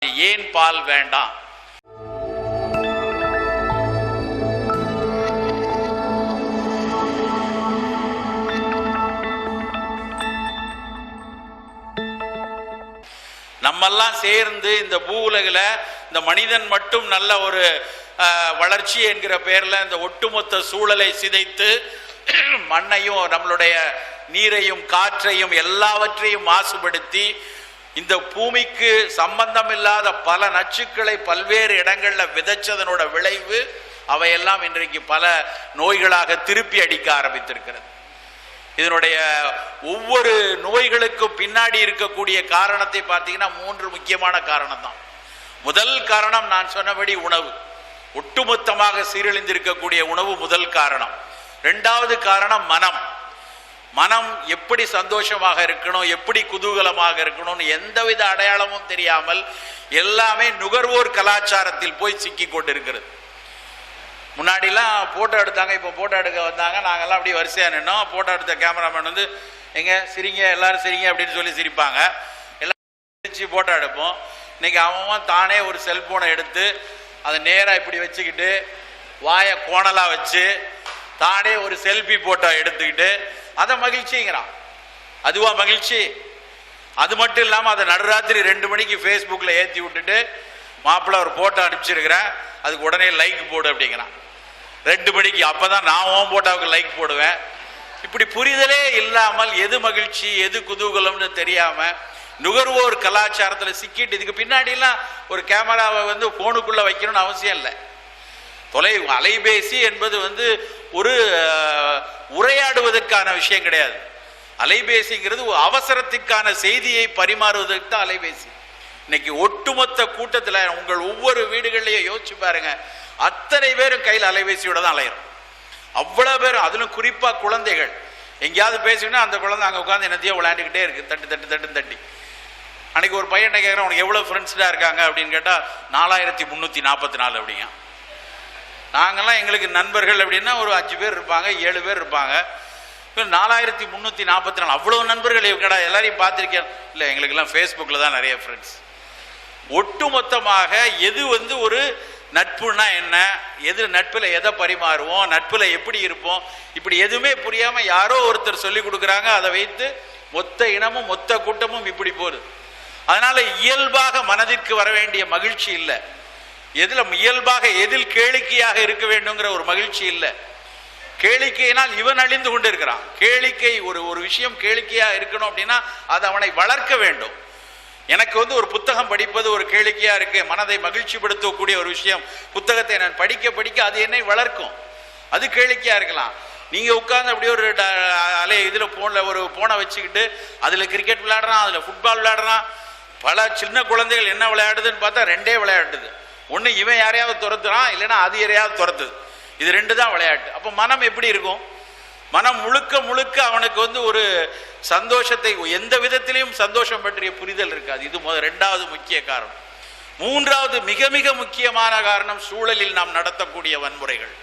ஏன் பால் வேண்டாம்? நம்மெல்லாம் சேர்ந்து இந்த பூவுலகில் இந்த மனிதன் மட்டும் நல்ல ஒரு வளர்ச்சி என்கிற பெயரில் இந்த ஒட்டுமொத்த சூழலை சிதைத்து மண்ணையும் நம்மளுடைய நீரையும் காற்றையும் எல்லாவற்றையும் மாசுபடுத்தி இந்த பூமிக்கு சம்பந்தம் இல்லாத பல நச்சுக்களை பல்வேறு இடங்களில் விதைச்சதனோட விளைவு அவையெல்லாம் இன்றைக்கு பல நோய்களாக திருப்பி அடிக்க ஆரம்பித்திருக்கிறது. இதனுடைய ஒவ்வொரு நோய்களுக்கும் பின்னாடி இருக்கக்கூடிய காரணத்தை பார்த்தீங்கன்னா 3 முக்கியமான காரணம் தான். முதல் காரணம் நான் சொன்னபடி உணவு, ஒட்டுமொத்தமாக சீரழிந்திருக்கக்கூடிய உணவு முதல் காரணம். 2வது காரணம் மனம். மனம் எப்படி சந்தோஷமாக இருக்கணும், எப்படி குதூகலமாக இருக்கணும்னு எந்தவித அடையாளமும் தெரியாமல் எல்லாமே நுகர்வோர் கலாச்சாரத்தில் போய் சிக்கி கொண்டிருக்கிறது. முன்னாடிலாம் போட்டோ எடுத்தாங்க, இப்போ போட்டோ எடுக்க வந்தாங்க, நாங்கள்லாம் அப்படியே வரிசையாக நின்னோம். போட்டோ எடுத்த கேமராமேன் வந்து எங்க சிரிங்க எல்லாரும் சிரிங்க அப்படின்னு சொல்லி சிரிப்பாங்க. எல்லாம் சிரிச்சு போட்டோ எடுப்போம். இன்னைக்கு அவன் தானே ஒரு செல்போனை எடுத்து அதை நேராக இப்படி வச்சுக்கிட்டு வாயை கோணலாக வச்சு தானே ஒரு செல்ஃபி போட்டோ எடுத்துக்கிட்டு அதை மகிழ்ச்சிங்கிறான். அதுவா மகிழ்ச்சி? அது மட்டும் இல்லாமல் அதை நடுராத்திரி 2 மணிக்கு ஃபேஸ்புக்கில் ஏற்றி விட்டுட்டு மாப்பிள்ளை ஒரு போட்டோ அனுப்பிச்சிருக்கிறேன், அதுக்கு உடனே லைக் போடு அப்படிங்கிறான் 2 மணிக்கு. அப்போ தான் நான் உன் போட்டோவுக்கு லைக் போடுவேன். இப்படி புரிதலே இல்லாமல் எது மகிழ்ச்சி எது குதூகலம்னு தெரியாமல் நுகர்வோர் கலாச்சாரத்தில் சிக்கிட்டு, இதுக்கு பின்னாடிலாம் ஒரு கேமராவை வந்து ஃபோனுக்குள்ளே வைக்கணும்னு அவசியம் இல்லை. அலைபேசி என்பது வந்து ஒரு உரையாடுவதற்கான விஷயம் கிடையாது. அலைபேசிங்கிறது அவசரத்திற்கான செய்தியை பரிமாறுவதற்கு தான் அலைபேசி. இன்னைக்கு ஒட்டுமொத்த கூட்டத்தில் உங்கள் ஒவ்வொரு வீடுகள்லையும் யோசிச்சு பாருங்க, அத்தனை பேரும் கையில் அலைபேசியோட தான் அலையிறோம். அவ்வளோ பேரும், அதிலும் குறிப்பாக குழந்தைகள். எங்கேயாவது பேசினா அந்த குழந்தை அங்கே உட்காந்து என்னத்தையோ விளையாண்டுக்கிட்டே இருக்கு, தட்டு தட்டு தட்டுன்னு தட்டி. அன்னைக்கு ஒரு பையனை கேட்குறேன், உனக்கு எவ்வளோ ஃப்ரெண்ட்ஸ்டாக இருக்காங்க அப்படின்னு கேட்டால் 4344 அப்படிங்க. நாங்கள்லாம் எங்களுக்கு நண்பர்கள் அப்படின்னா ஒரு 5 பேர் இருப்பாங்க, 7 பேர் இருப்பாங்க. 4344 அவ்வளோ நண்பர்கள் இருக்கடா, எல்லாரையும் பார்த்துருக்கேன். இல்லை, எங்களுக்கெல்லாம் ஃபேஸ்புக்கில் தான் நிறைய ஃப்ரெண்ட்ஸ். ஒட்டுமொத்தமாக எது வந்து ஒரு நட்புனா என்ன, எது நட்பில் எதை பரிமாறுவோம், நட்பில் எப்படி இருப்போம், இப்படி எதுவுமே புரியாமல் யாரோ ஒருத்தர் சொல்லி கொடுக்குறாங்க. அதை வைத்து மொத்த இனமும் மொத்த கூட்டமும் இப்படி போகுது. அதனால இயல்பாக மனதிற்கு வர வேண்டிய மகிழ்ச்சி இல்லை, எதில் இயல்பாக எதில் கேளிக்கையாக இருக்க வேண்டுங்கிற ஒரு மகிழ்ச்சி இல்லை. கேளிக்கையினால் இவன் அழிந்து கொண்டு இருக்கிறான். கேளிக்கை ஒரு விஷயம் கேளிக்கையாக இருக்கணும் அப்படின்னா அது அவனை வளர்க்க வேண்டும். எனக்கு வந்து ஒரு புத்தகம் படிப்பது ஒரு கேளிக்கையாக இருக்கு, மனதை மகிழ்ச்சிப்படுத்தக்கூடிய ஒரு விஷயம். புத்தகத்தை நான் படிக்க படிக்க அது என்னை வளர்க்கும், அது கேளிக்கையாக இருக்கலாம். நீங்கள் உட்கார்ந்து அப்படியே ஒரு இதில் ஃபோனில் ஒரு ஃபோனை வச்சுக்கிட்டு அதில் கிரிக்கெட் விளையாடுறான், அதில் ஃபுட்பால் விளையாடுறான். பல சின்ன குழந்தைகள் என்ன விளையாடுதுன்னு பார்த்தா 2 விளையாடுது. ஒன்று இவன் யாரையாவது துரத்துறான், இல்லைன்னா அது யாரையாவது துரத்துது. இது 2 தான் விளையாட்டு. அப்போ மனம் எப்படி இருக்கும்? மனம் முழுக்க முழுக்க அவனுக்கு வந்து ஒரு சந்தோஷத்தை, எந்த விதத்திலையும் சந்தோஷம் பற்றிய புரிதல் இருக்காது. இது 2வது முக்கிய காரணம். 3வது மிக மிக முக்கியமான காரணம் சூழலில் நாம் நடத்தக்கூடிய வன்முறைகள்.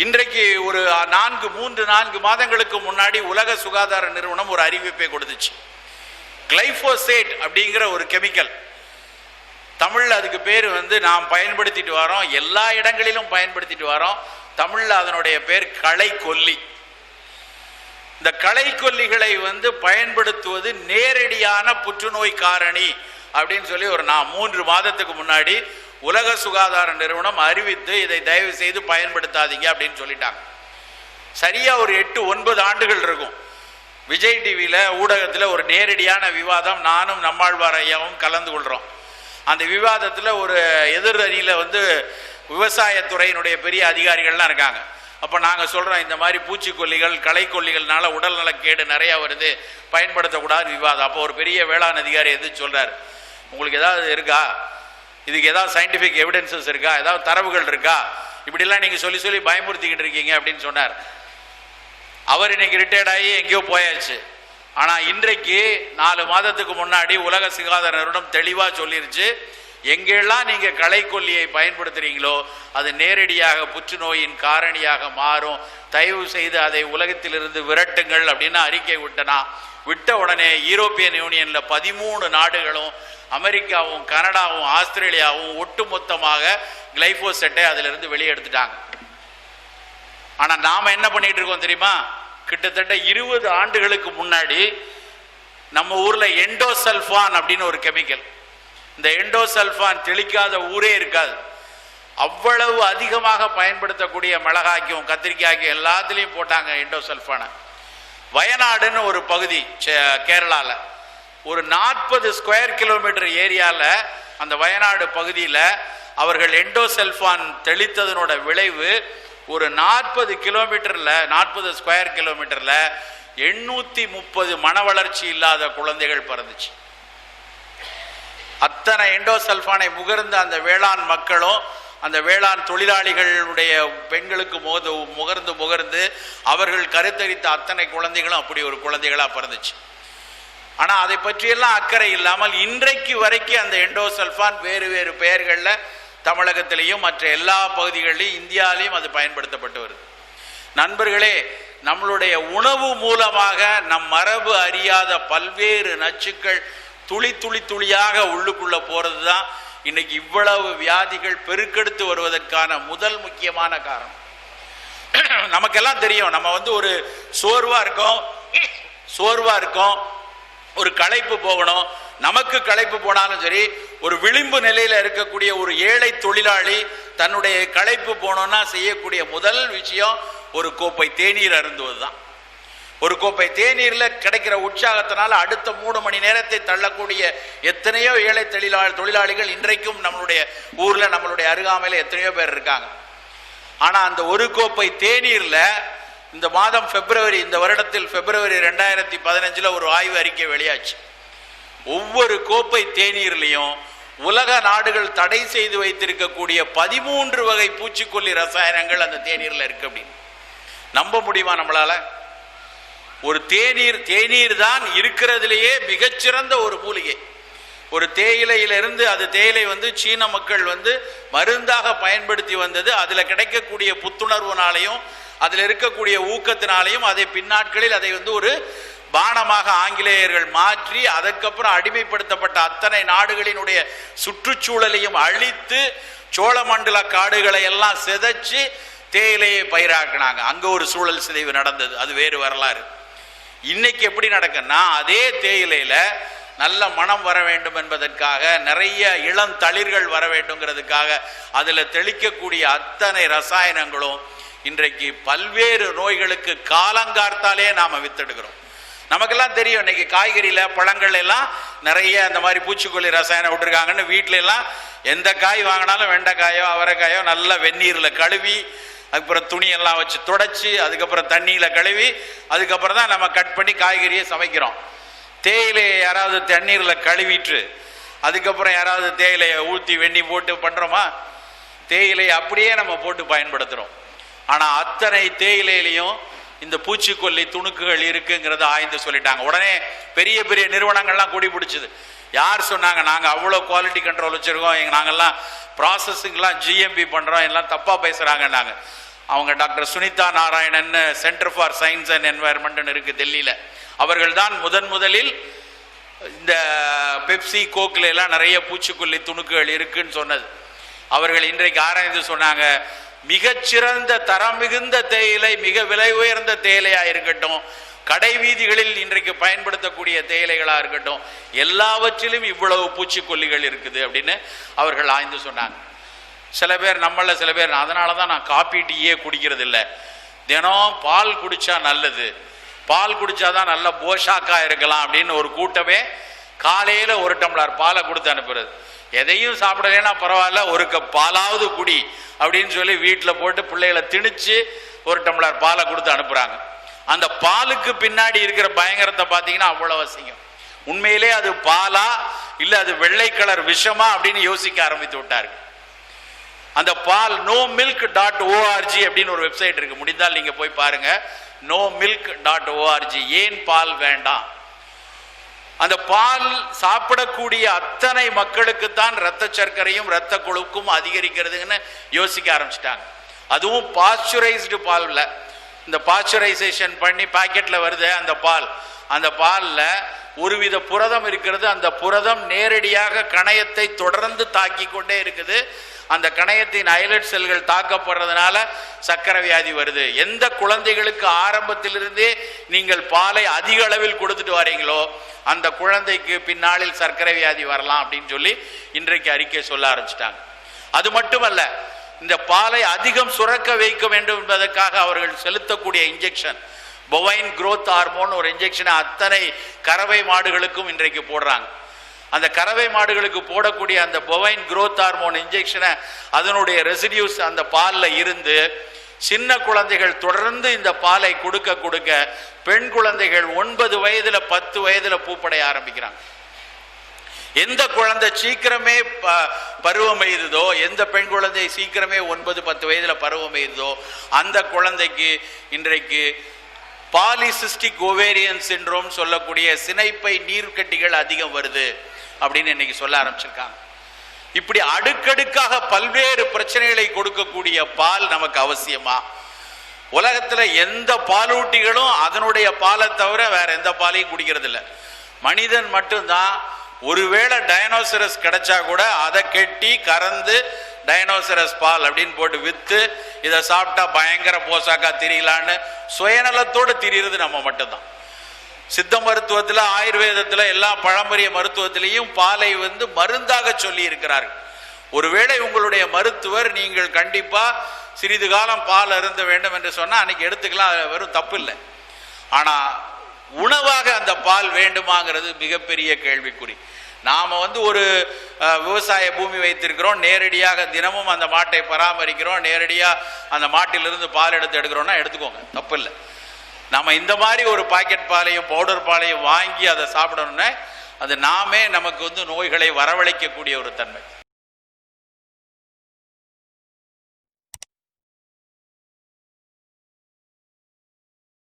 இன்றைக்கு ஒரு 3-4 மாதங்களுக்கு முன்னாடி உலக சுகாதார நிறுவனம் ஒரு அறிவிப்பை கொடுத்துச்சு. கிளைபோசேட் அப்படிங்கிற ஒரு கெமிக்கல், தமிழில் அதுக்கு பேர் வந்து நாம் பயன்படுத்திட்டு வரோம், எல்லா இடங்களிலும் பயன்படுத்திட்டு வரோம். தமிழில் அதனுடைய பேர் களைக்கொல்லி. இந்த களைக்கொல்லிகளை வந்து பயன்படுத்துவது நேரடியான புற்றுநோய் காரணி அப்படின்னு சொல்லி ஒரு 3 மாதத்துக்கு முன்னாடி உலக சுகாதார நிறுவனம் அறிவித்து இதை தயவு செய்து பயன்படுத்தாதீங்க அப்படின்னு சொல்லிட்டாங்க. சரியா ஒரு 8-9 ஆண்டுகள் இருக்கும். விஜய் டிவியில் ஊடகத்தில் ஒரு நேரடியான விவாதம் நானும் நம்மாழ்வார் ஐயாவும் கலந்து கொள்கிறோம். அந்த விவாதத்தில் ஒரு எதிர் அணியில் வந்து விவசாயத்துறையினுடைய பெரிய அதிகாரிகள்லாம் இருக்காங்க. அப்போ நாங்கள் சொல்கிறோம், இந்த மாதிரி பூச்சிக்கொல்லிகள் களைக்கொல்லிகள்னால உடல்நலக்கேடு நிறையா வருது, பயன்படுத்தக்கூடாது விவாதம். அப்போ ஒரு பெரிய வேளாண் அதிகாரி எது சொல்கிறார், உங்களுக்கு ஏதாவது இருக்கா, இதுக்கு ஏதாவது சயின்டிஃபிக் எவிடன்சஸ் இருக்கா, ஏதாவது தரவுகள் இருக்கா, இப்படிலாம் நீங்கள் சொல்லி சொல்லி பயமுறுத்திக்கிட்டு இருக்கீங்க அப்படின்னு சொன்னார். அவர் இன்னைக்கு ரிட்டையர்ட் ஆகி எங்கேயோ போயாச்சு. ஆனால் இன்றைக்கு 4 மாதத்துக்கு முன்னாடி உலக சுகாதார நிறுவனம் தெளிவாக சொல்லிருச்சு, எங்கெல்லாம் நீங்க களைக்கொல்லியை பயன்படுத்துறீங்களோ அது நேரடியாக புற்றுநோயின் காரணியாக மாறும். தயவு செய்து அதை உலகத்திலிருந்து விரட்டுங்கள் அப்படின்னு அறிக்கை விட்ட உடனே யூரோப்பியன் யூனியன்ல 13 நாடுகளும் அமெரிக்காவும் கனடாவும் ஆஸ்திரேலியாவும் ஒட்டுமொத்தமாக கிளைபோசேட்டை அதிலிருந்து வெளியே எடுத்துட்டாங்க. ஆனா நாம என்ன பண்ணிட்டு இருக்கோம் தெரியுமா? கிட்டத்தட்ட 20 ஆண்டுகளுக்கு முன்னாடி நம்ம ஊர்ல எண்டோசல்ஃபான் அப்படின்னு ஒரு கெமிக்கல், இந்த எண்டோசல்ஃபான் தெளிக்காத ஊரே இருக்காது. அவ்வளவு அதிகமாக பயன்படுத்தக்கூடிய மிளகாய்க்கும் கத்திரிக்காய்க்கும் எல்லாத்துலேயும் போட்டாங்க எண்டோசல்ஃபானை. வயநாடுன்னு ஒரு பகுதி கேரளால ஒரு 40 ஸ்கொயர் கிலோமீட்டர் ஏரியால அந்த வயநாடு பகுதியில் அவர்கள் எண்டோசல்ஃபான் தெளித்ததனோட விளைவு ஒரு 40 கிலோமீட்டர்ல 40 ஸ்கொயர் கிலோமீட்டர்ல 830 மன வளர்ச்சி இல்லாத குழந்தைகள் பிறந்துச்சு. அத்தனை எண்டோசல்ஃபானை முகர்ந்த அந்த வேளாண் மக்களும் அந்த வேளாண் தொழிலாளிகளுடைய பெண்களுக்கு முகர்ந்து அவர்கள் கருத்தரித்த அத்தனை குழந்தைகளும் அப்படி ஒரு குழந்தைகளா பிறந்துச்சு. ஆனா அதை பற்றியெல்லாம் அக்கறை இல்லாமல் இன்றைக்கு வரைக்கும் அந்த எண்டோசல்ஃபான் வேறு வேறு பெயர்கள்ல தமிழகத்திலையும் மற்ற எல்லா பகுதிகளிலும் இந்தியாவிலையும் அது பயன்படுத்தப்பட்டு வருது. நண்பர்களே, நம்மளுடைய உணவு மூலமாக நம் மரபு அறியாத பல்வேறு நச்சுக்கள் துளி துளி துளியாக உள்ளுக்குள்ள போறதுதான் இன்னைக்கு இவ்வளவு வியாதிகள் பெருக்கெடுத்து வருவதற்கான முதல் முக்கியமான காரணம். நமக்கெல்லாம் தெரியும், நம்ம ஒரு சோர்வா இருக்கோம், ஒரு களைப்பு போகணும். நமக்கு களைப்பு போனாலும் சரி, ஒரு விளிம்பு நிலையில இருக்கக்கூடிய ஒரு ஏழை தொழிலாளி தன்னுடைய களைப்பு போனோம்னா செய்யக்கூடிய முதல் விஷயம் ஒரு கோப்பை தேநீர் அருந்துவதுதான். ஒரு கோப்பை தேநீர்ல கிடைக்கிற உற்சாகத்தினால அடுத்த 3 மணி நேரத்தை தள்ளக்கூடிய எத்தனையோ ஏழை தொழிலாளிகள் இன்றைக்கும் நம்மளுடைய ஊர்ல நம்மளுடைய அருகாமையில எத்தனையோ பேர் இருக்காங்க. ஆனா அந்த ஒரு கோப்பை தேநீர்ல இந்த மாதம் இந்த வருடத்தில் பிப்ரவரி 2015 ஒரு ஆய்வு அறிக்கை வெளியாச்சு. ஒவ்வொரு கோப்பை தேநீர்லையும் உலக நாடுகள் தடை செய்து வைத்திருக்கக்கூடிய 13 வகை பூச்சிக்கொல்லி ரசாயனங்கள் அந்த தேநீர்ல இருக்கு. அப்படின்னு நம்ப முடியுமா நம்மளால? ஒரு தேநீர் தான் இருக்கிறதுலேயே மிகச்சிறந்த ஒரு மூலிகை. ஒரு தேயிலையிலிருந்து அது தேயிலை சீன மக்கள் மருந்தாக பயன்படுத்தி வந்தது. அதுல கிடைக்கக்கூடிய புத்துணர்வுனாலையும் அதில் இருக்கக்கூடிய ஊக்கத்தினாலையும் அதை பின்னாட்களில் அதை ஒரு பானமாக ஆங்கிலேயர்கள் மாற்றி அதற்கப்புறம் அடிமைப்படுத்தப்பட்ட அத்தனை நாடுகளினுடைய சுற்றுச்சூழலையும் அழித்து சோழமண்டல காடுகளை எல்லாம் சிதைச்சு தேயிலையை பயிராக்கினாங்க. அங்க ஒரு சூழல் சிதைவு நடந்தது, அது வேறு வரலாறு. இன்னைக்கு எப்படி நடக்குன்னா, அதே தேயிலையில நல்ல மனம் வர வேண்டும் என்பதற்காக, நிறைய இளம் தளிர்கள் வர வேண்டும்ங்கிறதுக்காக அதுல தெளிக்கக்கூடிய அத்தனை ரசாயனங்களும் இன்றைக்கு பல்வேறு நோய்களுக்கு காலங்கார்த்தாலே நாம வித்தெடுக்கிறோம். நமக்கெல்லாம் தெரியும், இன்னைக்கு காய்கறியில பழங்கள் எல்லாம் நிறைய அந்த மாதிரி பூச்சிக்கொல்லி ரசாயனம் விட்டுருக்காங்கன்னு. வீட்டுல எல்லாம் எந்த காய் வாங்கினாலும் வெண்டைக்காயோ அவரைக்காயோ நல்ல வெந்நீர்ல கழுவி, அதுக்கப்புறம் துணியெல்லாம் வச்சு தொடச்சி, அதுக்கப்புறம் தண்ணியில கழுவி, அதுக்கப்புறம் தான் நம்ம கட் பண்ணி காய்கறியை சமைக்கிறோம். தேயிலையை யாராவது தண்ணீர்ல கழுவிட்டு அதுக்கப்புறம் யாராவது தேயிலையை ஊற்றி வெண்ணி போட்டு பண்றோமா? தேயிலையை அப்படியே நம்ம போட்டு பயன்படுத்துறோம். ஆனா அத்தனை தேயிலையிலையும் இந்த பூச்சிக்கொல்லி துணுக்குகள் இருக்குங்கிறத ஆய்ந்து சொல்லிட்டாங்க. உடனே பெரிய பெரிய நிறுவனங்கள்லாம் கூடி பிடிச்சது. யார் சொன்னாங்க நாங்க அவ்வளோ குவாலிட்டி கண்ட்ரோல் வச்சிருக்கோம், நாங்கெல்லாம் ப்ராசஸிங்லாம் ஜிஎம்பி பண்றோம், எல்லாம் தப்பா பேசுறாங்க. அவங்க doctor Sunita Narayanan centre for science and environment இருக்கு டெல்லியில. அவர்கள் தான் முதலில் இந்த பெப்சி கோக்ல எல்லாம் நிறைய பூச்சிக்கொல்லி துணுக்குகள் இருக்குன்னு சொன்னது. அவர்கள் இன்றைக்கு ஆராய்ந்து சொன்னாங்க, மிகச்சிறந்த தரம் மிகுந்த தேயிலை, மிக விலை உயர்ந்த தேயிலையா இருக்கட்டும், கடை வீதிகளில் இன்றைக்கு பயன்படுத்தக்கூடிய தேயிலைகளா இருக்கட்டும், எல்லாவற்றிலும் இவ்வளவு பூச்சிக்கொல்லிகள் இருக்குது அப்படின்னு அவர்கள் ஆய்ந்து சொன்னாங்க. சில பேர் அதனாலதான் நான் காபி டீயே குடிக்கிறது இல்லை, தினம் பால் குடிச்சா நல்லது, பால் குடிச்சாதான் நல்ல போஷாக்கா இருக்கலாம் அப்படின்னு ஒரு கூட்டமே காலையில ஒரு டம்ளர் பாலை கொடுத்து அனுப்புறது. எதையும் சாப்பிடலைன்னா பரவாயில்ல, ஒரு கப் பாலாவது குடி அப்படின்னு சொல்லி வீட்டில் போட்டு பிள்ளைகளை திணிச்சு ஒரு டம்ளர் பாலை கொடுத்து அனுப்புறாங்க. அந்த பாலுக்கு பின்னாடி இருக்கிற பயங்கரத்தை பார்த்தீங்கன்னா அவ்வளவு அவசியம். உண்மையிலே அது பாலா இல்ல அது வெள்ளை கலர் விஷமா அப்படின்னு யோசிக்க ஆரம்பித்து விட்டார்கள். அந்த பால் nomilk.org அப்படின்னு ஒரு வெப்சைட் இருக்கு, முடிந்தால் நீங்க போய் பாருங்க. nomilk.org. ஏன் பால் வேண்டாம்? அந்த பால் சாப்பிடக்கூடிய அத்தனை மக்களுக்கு தான் இரத்த சர்க்கரையும் இரத்த கொழுப்பும் அதிகரிக்கிறதுன்னு யோசிக்க ஆரம்பிச்சிட்டாங்க. அதுவும் பாஸ்சுரைஸ்டு பால்ல, இந்த பாஸ்சுரைசேஷன் பண்ணி பாக்கெட்ல வருது அந்த பால்ல ஒருவித புரதம் இருக்கிறது. அந்த புரதம் நேரடியாக கணையத்தை தொடர்ந்து தாக்கி கொண்டே இருக்குது. அந்த கணையத்தின் ஐலட் செல்கள் தாக்கப்படுறதுனால சர்க்கரை வியாதி வருது. எந்த குழந்தைகளுக்கு ஆரம்பத்திலிருந்தே நீங்கள் பாலை அதிக அளவில் கொடுத்துட்டு வரீங்களோ அந்த குழந்தைக்கு பின்னாளில் சர்க்கரை வியாதி வரலாம் அப்படின்னு சொல்லி இன்றைக்கு அறிக்கை சொல்ல ஆரம்பிச்சிட்டாங்க. அது மட்டுமல்ல, இந்த பாலை அதிகம் சுரக்க வைக்க வேண்டும் என்பதற்காக அவர்கள் செலுத்தக்கூடிய இன்ஜெக்ஷன், பொவைன் growth ஹார்மோன் ஒரு இன்ஜெக்ஷனை அத்தனை கறவை மாடுகளுக்கும் இன்றைக்கு போடுறாங்க. அந்த கறவை மாடுகளுக்கு போடக்கூடிய அந்த பொவைன் growth ஹார்மோன் இன்ஜெக்ஷனை அதனுடைய ரெசிடியூஸ் அந்த பாலில் இருந்து சின்ன குழந்தைகள் தொடர்ந்து இந்த பாலை கொடுக்க கொடுக்க பெண் குழந்தைகள் 9 வயதுல 10 வயதுல பூப்படைய ஆரம்பிக்கிறாங்க. எந்த குழந்தை சீக்கிரமே பருவம் எய்துதோ, எந்த பெண் குழந்தை சீக்கிரமே 9-10 வயதுல பருவம் எய்துதோ அந்த குழந்தைக்கு இன்றைக்கு பாலிசிஸ்டிக் ஓவேரியன் சிண்ட்ரோம் சொல்லக்கூடிய சினைப்பை நீர்க்கட்டிகள் அதிகம் வருது அப்படின்னு இன்னைக்கு சொல்ல ஆரம்பிச்சிருக்காங்க. இப்படி அடுக்கடுக்காக பல்வேறு பிரச்சனைகளை கொடுக்கக்கூடிய பால் நமக்கு அவசியமா? உலகத்துல எந்த பாலூட்டிகளும் அதனுடைய பாலை தவிர வேற எந்த பாலையும் குடிக்கிறது இல்லை. மனிதன் மட்டும்தான் ஒருவேளை டைனோசரஸ் கிடைச்சா கூட அதை கெட்டி கறந்து டைனோசரஸ் பால் அப்படின்னு போட்டு வித்து இதை சாப்பிட்டா பயங்கர போசாக்கா திரியலான்னு சுயநலத்தோடு திரியிறது நம்ம மட்டும்தான். சித்த மருத்துவத்தில், ஆயுர்வேதத்தில், எல்லா பழம்பரிய மருத்துவத்திலையும் பாலை மருந்தாக சொல்லி இருக்கிறார்கள். ஒருவேளை உங்களுடைய மருத்துவர் நீங்கள் கண்டிப்பா சிறிது காலம் பால் அருந்த வேண்டும் என்று சொன்னா அன்னைக்கு எடுத்துக்கலாம், வெறும் தப்பு இல்லை. ஆனா உணவாக அந்த பால் வேண்டுமாங்கிறது மிகப்பெரிய கேள்விக்குறி. நாம ஒரு விவசாய பூமி வைத்திருக்கிறோம், நேரடியாக தினமும் அந்த மாட்டை பராமரிக்கிறோம், நேரடியா அந்த மாட்டிலிருந்து பால் எடுக்கிறோம்னா எடுத்துக்கோங்க, தப்பு இல்லை. நம்ம இந்த மாதிரி ஒரு பாக்கெட் பாலையும் பவுடர் பாலையும் வாங்கி அதை சாப்பிடணும்னா அது நாமே நமக்கு நோய்களை வரவழைக்கக்கூடிய ஒரு தன்மை.